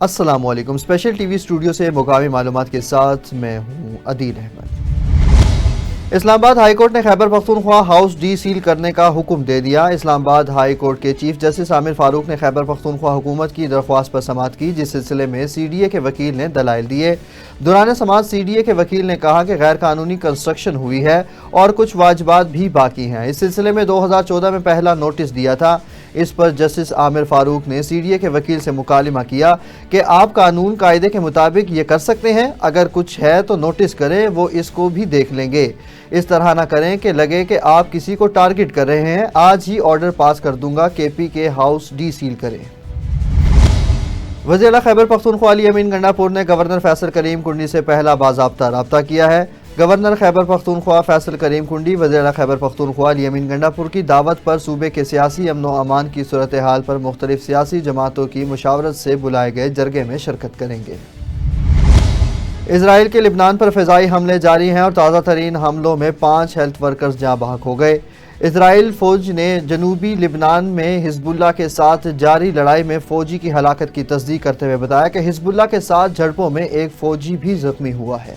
السلام علیکم۔ Special T V studio سے مقامی معلومات کے ساتھ میں ہوں عدیل احمد۔ اسلام آباد ہائی کورٹ نے Khyber Pakhtunkhwa house D cell کرنے کا حکم دے دیا۔ اسلام آباد ہائی کورٹ کے چیف جسٹس عامر فاروق نے خیبر پختونخوا حکومت کی درخواست پر سماعت کی، جس سلسلے میں سی ڈی اے کے وکیل نے دلائل دیے۔ دوران سماعت سی ڈی اے کے وکیل نے کہا کہ غیر قانونی کنسٹرکشن ہوئی ہے اور کچھ واجبات بھی باقی ہیں۔ اس سلسلے میں 2014 میں پہلا نوٹس دیا تھا۔ اس پر جسٹس عامر فاروق نے سی ڈی اے کے وکیل سے مکالمہ کیا کہ آپ قانون قاعدے کے مطابق یہ کر سکتے ہیں، اگر کچھ ہے تو نوٹس کریں، وہ اس کو بھی دیکھ لیں گے۔ اس طرح نہ کریں کہ لگے کہ آپ کسی کو ٹارگٹ کر رہے ہیں۔ آج ہی آرڈر پاس کر دوں گا، کے پی کے ہاؤس ڈی سیل کریں۔ وزیر اعلیٰ خیبر پختونخوا علی امین گنڈا پور نے گورنر فیصل کریم کنڈی سے پہلا باضابطہ رابطہ کیا ہے۔ گورنر خیبر پختونخوا فیصل کریم کنڈی وزیر اعلیٰ خیبر پختونخوا علی امین گنڈا پور کی دعوت پر صوبے کے سیاسی امن و امان کی صورتحال پر مختلف سیاسی جماعتوں کی مشاورت سے بلائے گئے جرگے میں شرکت کریں گے۔ اسرائیل کے لبنان پر فضائی حملے جاری ہیں اور تازہ ترین حملوں میں 5 ہیلتھ ورکرز جاں بحق ہو گئے۔ اسرائیل فوج نے جنوبی لبنان میں حزب اللہ کے ساتھ جاری لڑائی میں فوجی کی ہلاکت کی تصدیق کرتے ہوئے بتایا کہ حزب اللہ کے ساتھ جھڑپوں میں ایک فوجی بھی زخمی ہوا ہے۔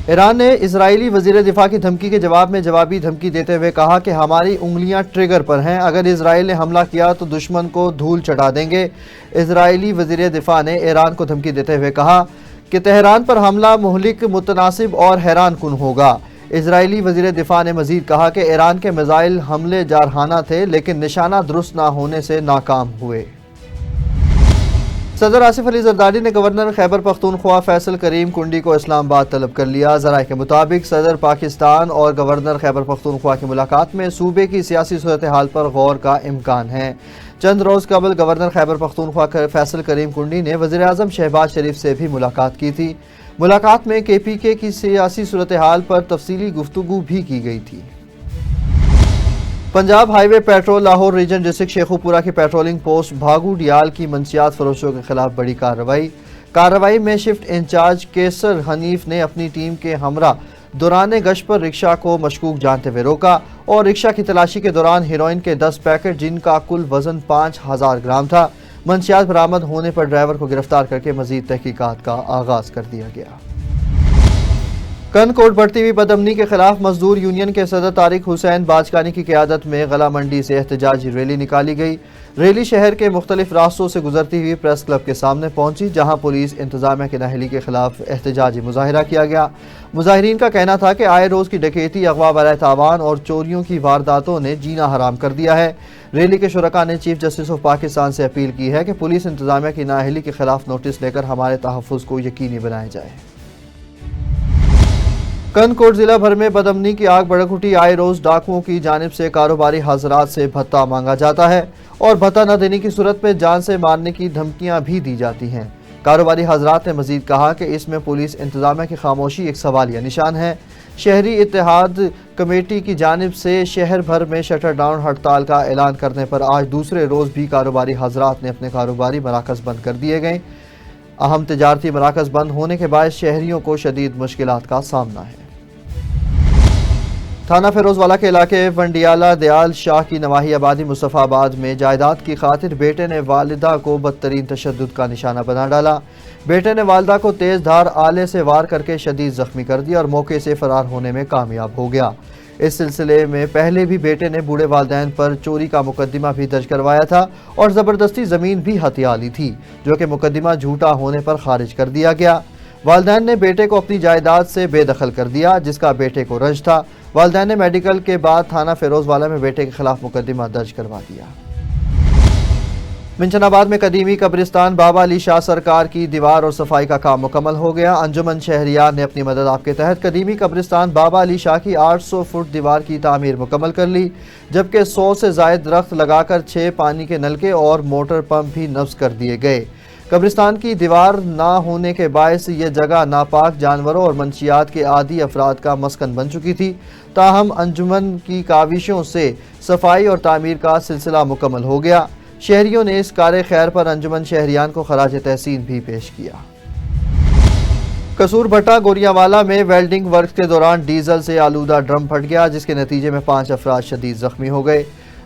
ایران نے اسرائیلی وزیر دفاع کی دھمکی کے جواب میں جوابی دھمکی دیتے ہوئے کہا کہ ہماری انگلیاں ٹریگر پر ہیں، اگر اسرائیل نے حملہ کیا تو دشمن کو دھول چٹا دیں گے۔ اسرائیلی وزیر دفاع نے ایران کو دھمکی دیتے ہوئے کہا کہ تہران پر حملہ مہلک، متناسب اور حیران کن ہوگا۔ اسرائیلی وزیر دفاع نے مزید کہا کہ ایران کے میزائل حملے جارحانہ تھے لیکن نشانہ درست نہ ہونے سے ناکام ہوئے۔ صدر آصف علی زرداری نے گورنر خیبر پختونخوا فیصل کریم کنڈی کو اسلام آباد طلب کر لیا۔ ذرائع کے مطابق صدر پاکستان اور گورنر خیبر پختونخوا کی ملاقات میں صوبے کی سیاسی صورتحال پر غور کا امکان ہے۔ چند روز قبل گورنر خیبر پختونخوا فیصل کریم کنڈی نے وزیر اعظم شہباز شریف سے بھی ملاقات کی تھی۔ ملاقات میں کے پی کے کی سیاسی صورتحال پر تفصیلی گفتگو بھی کی گئی تھی۔ Punjab highway patrol Lahore region district Sheikhupura کی پیٹرولنگ پوسٹ بھاگو ڈیال کی منشیات فروشوں کے خلاف بڑی کارروائی میں شفٹ انچارج کیسر حنیف نے اپنی ٹیم کے ہمراہ دوران گشت پر رکشہ کو مشکوک جانتے ہوئے روکا اور رکشہ کی تلاشی کے دوران ہیروئن کے 10 پیکٹ جن کا کل وزن 5000 گرام تھا منشیات برآمد ہونے پر ڈرائیور کو گرفتار کر کے مزید تحقیقات کا آغاز کر دیا گیا۔ کنکوٹ بڑھتی ہوئی بدامنی کے خلاف مزدور یونین کے صدر طارق حسین باجکانی کی قیادت میں غلہ منڈی سے احتجاجی ریلی نکالی گئی۔ ریلی شہر کے مختلف راستوں سے گزرتی ہوئی پریس کلب کے سامنے پہنچی، جہاں پولیس انتظامیہ کی نااہلی کے خلاف احتجاجی مظاہرہ کیا گیا۔ مظاہرین کا کہنا تھا کہ آئے روز کی ڈکیتی، اغوا برائے تاوان اور چوریوں کی وارداتوں نے جینا حرام کر دیا ہے۔ ریلی کے شرکاء نے چیف جسٹس آف پاکستان سے اپیل کی ہے کہ پولیس انتظامیہ کی نااہلی کے خلاف نوٹس لے کر ہمارے تحفظ کو یقینی بنایا جائے۔ کنکوٹ ضلع بھر میں بدامنی کی آگ بھڑک اٹھی۔ آئے روز ڈاکوؤں کی جانب سے کاروباری حضرات سے بھتہ مانگا جاتا ہے اور بھتہ نہ دینے کی صورت میں جان سے مارنے کی دھمکیاں بھی دی جاتی ہیں۔ کاروباری حضرات نے مزید کہا کہ اس میں پولیس انتظامیہ کی خاموشی ایک سوالیہ نشان ہے۔ شہری اتحاد کمیٹی کی جانب سے شہر بھر میں شٹر ڈاؤن ہڑتال کا اعلان کرنے پر آج دوسرے روز بھی کاروباری حضرات نے اپنے کاروباری مراکز بند کر دیے گئے۔ اہم تجارتی مراکز بند ہونے کے باعث شہریوں کو شدید مشکلات کا سامنا ہے۔ تھانہ فیروز والا کے علاقے ونڈیالہ دیال شاہ کی نواحی آبادی مصطفیٰ آباد میں جائیداد کی خاطر بیٹے نے والدہ کو بدترین تشدد کا نشانہ بنا ڈالا۔ بیٹے نے والدہ کو تیز دھار آلے سے وار کر کے شدید زخمی کر دیا اور موقع سے فرار ہونے میں کامیاب ہو گیا۔ اس سلسلے میں پہلے بھی بیٹے نے بوڑھے والدین پر چوری کا مقدمہ بھی درج کروایا تھا اور زبردستی زمین بھی ہتھیا لی تھی، جو کہ مقدمہ جھوٹا ہونے پر خارج کر دیا گیا۔ والدین نے بیٹے کو اپنی جائیداد سے بے دخل کر دیا، جس کا بیٹے کو رنج تھا۔ والدین نے میڈیکل کے بعد تھانہ فیروز والا میں بیٹے کے خلاف مقدمہ درج کروا دیا۔ منچن آباد میں قدیمی قبرستان بابا علی شاہ سرکار کی دیوار اور صفائی کا کام مکمل ہو گیا۔ انجمن شہریار نے اپنی مدد آپ کے تحت قدیمی قبرستان بابا علی شاہ کی 800 فٹ دیوار کی تعمیر مکمل کر لی، جبکہ 100 سے زائد درخت لگا کر 6 پانی کے نلکے اور موٹر پمپ بھی نصب کر دیے گئے۔ قبرستان کی دیوار نہ ہونے کے باعث یہ جگہ ناپاک جانوروں اور منشیات کے عادی افراد کا مسکن بن چکی تھی، تاہم انجمن کی کاوشوں سے صفائی اور تعمیر کا سلسلہ مکمل ہو گیا۔ شہریوں نے اس کار خیر پر انجمن شہریان کو خراج تحسین بھی پیش کیا۔ قصور بھٹہ گوریاوالا میں ویلڈنگ ورک کے دوران ڈیزل سے آلودہ ڈرم پھٹ گیا، جس کے نتیجے میں 5 افراد شدید زخمی ہو گئے۔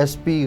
SP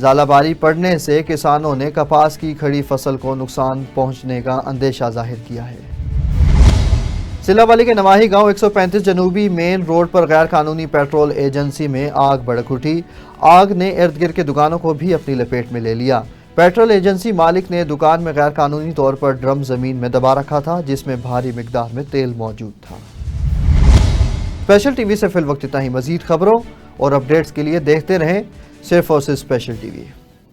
ژالہ پڑنے سے کسانوں نے کپاس کی کھڑی فصل کو نقصان پہنچنے کا اندیشہ ظاہر کیا ہے۔ ضلع والی کے نواحی گاؤں 135 جنوبی مین روڈ پر غیر قانونی پیٹرول ایجنسی میں آگ بھڑک اٹھی۔ آگ نے ارد گرد کے دکانوں کو بھی اپنی لپیٹ میں لے لیا۔ پیٹرول ایجنسی مالک نے دکان میں غیر قانونی طور پر ڈرم زمین میں دبا رکھا تھا جس میں بھاری مقدار میں تیل موجود تھا۔ اسپیشل ٹی وی سے فی الوقت اتنا ہی۔ مزید خبروں اور اپڈیٹس کے لیے دیکھتے رہیں صرف اور صرف اسپیشل ٹی وی۔